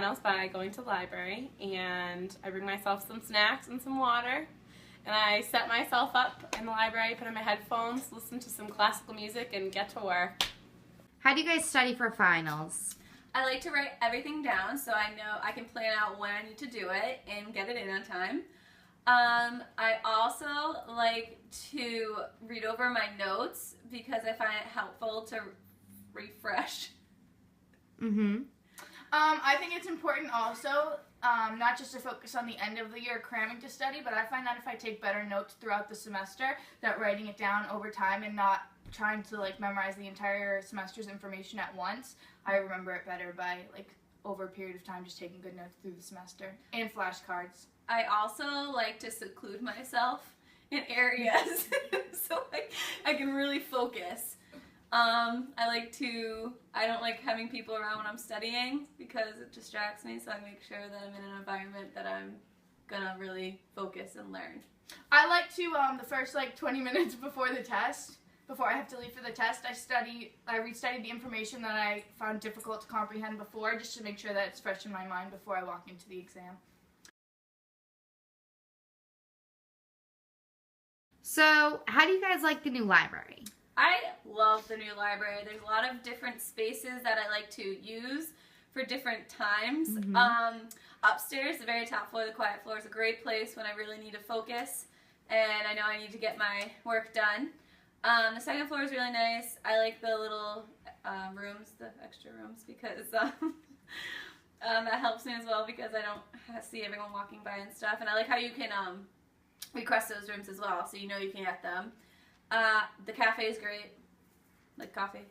finals by going to the library, and I bring myself some snacks and some water, and I set myself up in the library, put on my headphones, listen to some classical music, and get to work. How do you guys study for finals? I like to write everything down so I know I can plan out when I need to do it and get it in on time. I also like to read over my notes because I find it helpful to refresh. I think it's important also not just to focus on the end of the year cramming to study, but I find that if I take better notes throughout the semester, that writing it down over time and not trying to memorize the entire semester's information at once, I remember it better by over a period of time just taking good notes through the semester and flashcards. I also like to seclude myself in areas so I can really focus. I don't like having people around when I'm studying because it distracts me, so I make sure that I'm in an environment that I'm gonna really focus and learn. I like to, the first 20 minutes before the test, before I have to leave for the test, I re-study the information that I found difficult to comprehend before, just to make sure that it's fresh in my mind before I walk into the exam. So, how do you guys like the new library? I love the new library. There's a lot of different spaces that I like to use for different times. Upstairs, the very top floor, the quiet floor, is a great place when I really need to focus and I know I need to get my work done. The second floor is really nice. I like the little rooms, the extra rooms, because that helps me as well because I don't see everyone walking by and stuff. And I like how you can request those rooms as well, so you know you can get them. The cafe is great. Like coffee.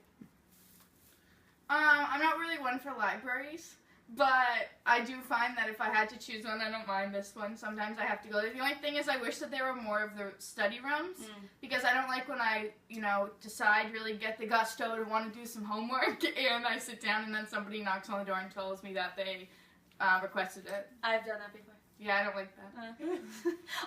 I'm not really one for libraries, but I do find that if I had to choose one, I don't mind this one. Sometimes I have to go there. The only thing is I wish that there were more of the study rooms, because I don't like when I, decide, really get the gusto to want to do some homework, and I sit down and then somebody knocks on the door and tells me that they requested it. I've done that before. Yeah, I don't like that.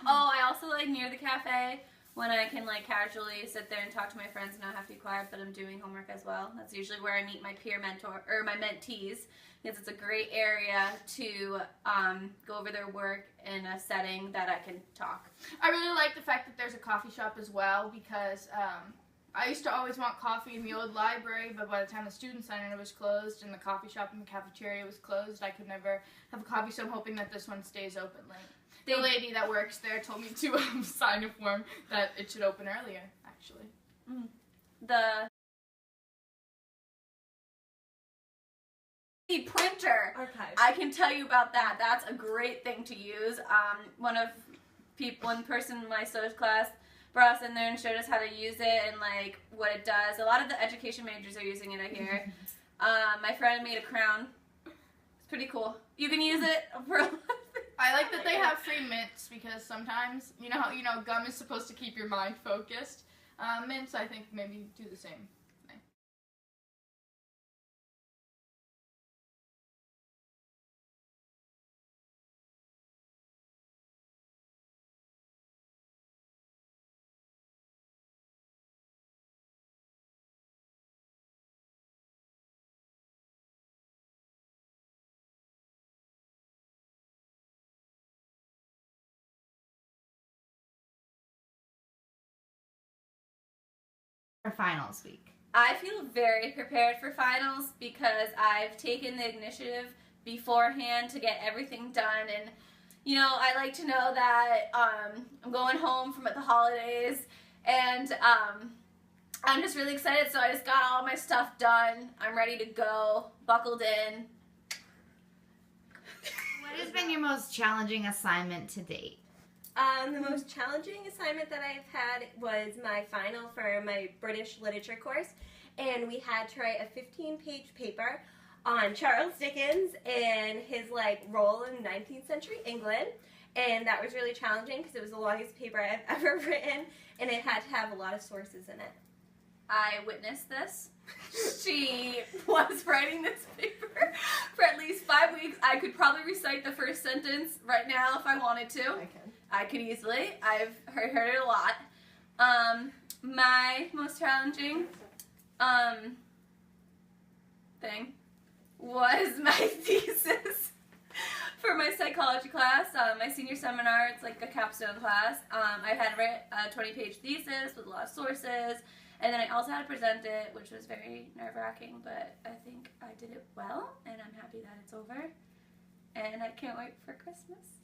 Oh, I also like near the cafe when I can casually sit there and talk to my friends and not have to be quiet, but I'm doing homework as well. That's usually where I meet my peer mentor, or my mentees, because it's a great area to go over their work in a setting that I can talk. I really like the fact that there's a coffee shop as well, because I used to always want coffee in the old library, but by the time the student center was closed and the coffee shop and the cafeteria was closed, I could never have a coffee, so I'm hoping that this one stays open late. The lady that works there told me to sign a form that it should open earlier, actually. The printer. Archive. I can tell you about that. That's a great thing to use. One person in my social class brought us in there and showed us how to use it and what it does. A lot of the education majors are using it, I hear. My friend made a crown. It's pretty cool. You can use it for a lot of things. I like that they have free mints, because sometimes, gum is supposed to keep your mind focused. Mints, I think, maybe do the same thing. For finals week. I feel very prepared for finals because I've taken the initiative beforehand to get everything done, and I like to know that I'm going home from the holidays, and I'm just really excited. So I just got all my stuff done. I'm ready to go, buckled in. What has been your most challenging assignment to date? The most challenging assignment that I've had was my final for my British literature course, and we had to write a 15-page paper on Charles Dickens and his role in 19th century England, and that was really challenging because it was the longest paper I've ever written, and it had to have a lot of sources in it. I witnessed this. She was writing this paper for at least 5 weeks. I could probably recite the first sentence right now if I wanted to. I could easily. I've heard it a lot. My most challenging thing was my thesis for my psychology class. My senior seminar, it's like a capstone class. I had to write a 20-page thesis with a lot of sources, and then I also had to present it, which was very nerve-wracking, but I think I did it well, and I'm happy that it's over, and I can't wait for Christmas.